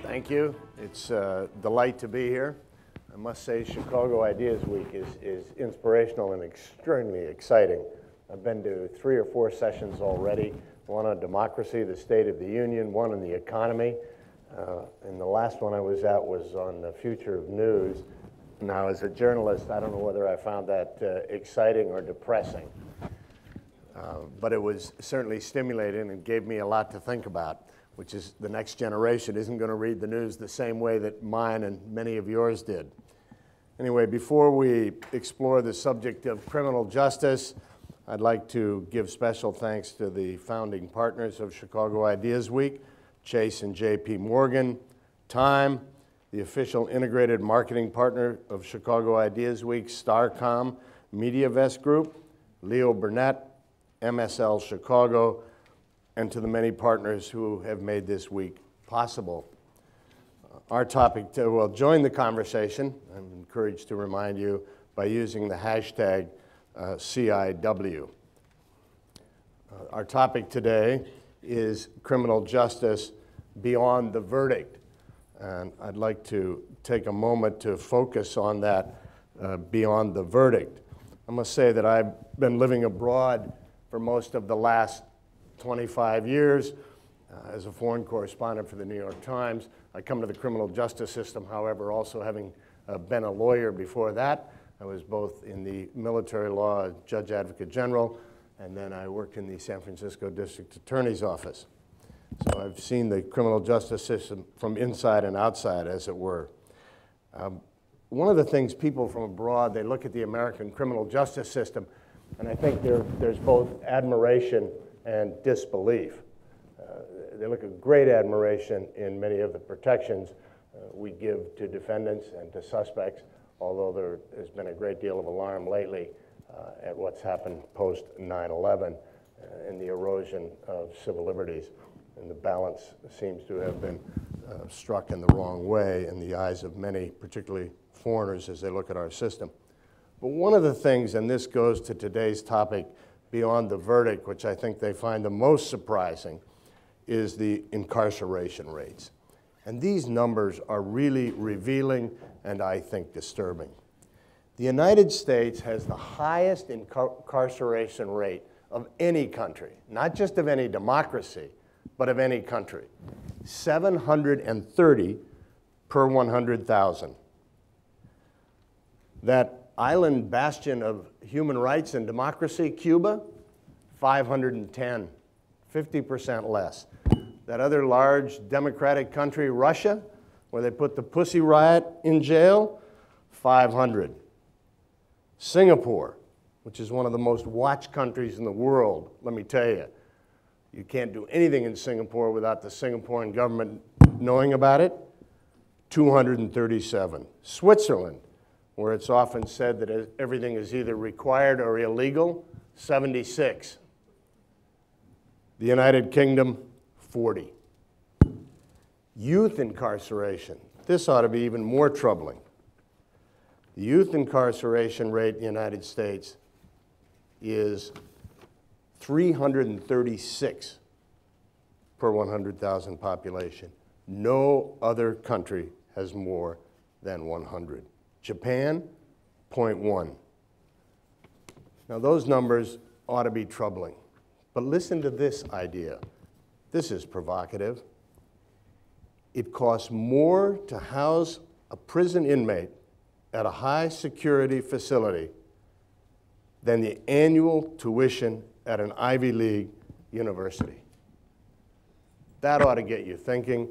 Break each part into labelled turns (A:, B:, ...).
A: Thank you. It's a delight to be here. I must say Chicago Ideas Week is inspirational and extremely exciting. I've been to 3 or 4 sessions already, one on democracy, the State of the Union, one on the economy, and the last one I was at was on the future of news. Now, as a journalist, I don't know whether I found that exciting or depressing, but it was certainly stimulating and gave me a lot to think about, which is the next generation isn't going to read the news the same way that mine and many of yours did. Anyway, before we explore the subject of criminal justice, I'd like to give special thanks to the founding partners of Chicago Ideas Week, Chase and J.P. Morgan, Time, the official integrated marketing partner of Chicago Ideas Week, Starcom, MediaVest Group, Leo Burnett, MSL Chicago, and to the many partners who have made this week possible. Our topic will join the conversation. I'm encouraged to remind you by using the hashtag CIW. Our topic today is criminal justice beyond the verdict. And I'd like to take a moment to focus on that beyond the verdict. I must say that I've been living abroad for most of the last 25 years as a foreign correspondent for the New York Times. I come to the criminal justice system, however, also having been a lawyer before that. I was both in the military law, Judge Advocate General, and then I worked in the San Francisco District Attorney's Office. So I've seen the criminal justice system from inside and outside, as it were. One of the things people from abroad, they look at the American criminal justice system, and I think there's both admiration and disbelief. They look at great admiration in many of the protections we give to defendants and to suspects, although there has been a great deal of alarm lately at what's happened post 9/11 and the erosion of civil liberties. And the balance seems to have been struck in the wrong way in the eyes of many, particularly foreigners, as they look at our system. But one of the things, and this goes to today's topic, beyond the verdict, which I think they find the most surprising, is the incarceration rates. And these numbers are really revealing and I think disturbing. The United States has the highest incarceration rate of any country, not just of any democracy, but of any country. 730 per 100,000. That island bastion of human rights and democracy, Cuba, 510, 50% less. That other large democratic country, Russia, where they put the Pussy Riot in jail, 500. Singapore, which is one of the most watched countries in the world, let me tell you. You can't do anything in Singapore without the Singaporean government knowing about it, 237. Switzerland, where it's often said that everything is either required or illegal, 76. The United Kingdom, 40. Youth incarceration. This ought to be even more troubling. The youth incarceration rate in the United States is 336 per 100,000 population. No other country has more than 100. Japan, 0.1. Now those numbers ought to be troubling. But listen to this idea. This is provocative. It costs more to house a prison inmate at a high security facility than the annual tuition at an Ivy League university. That ought to get you thinking,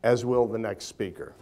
A: as will the next speaker.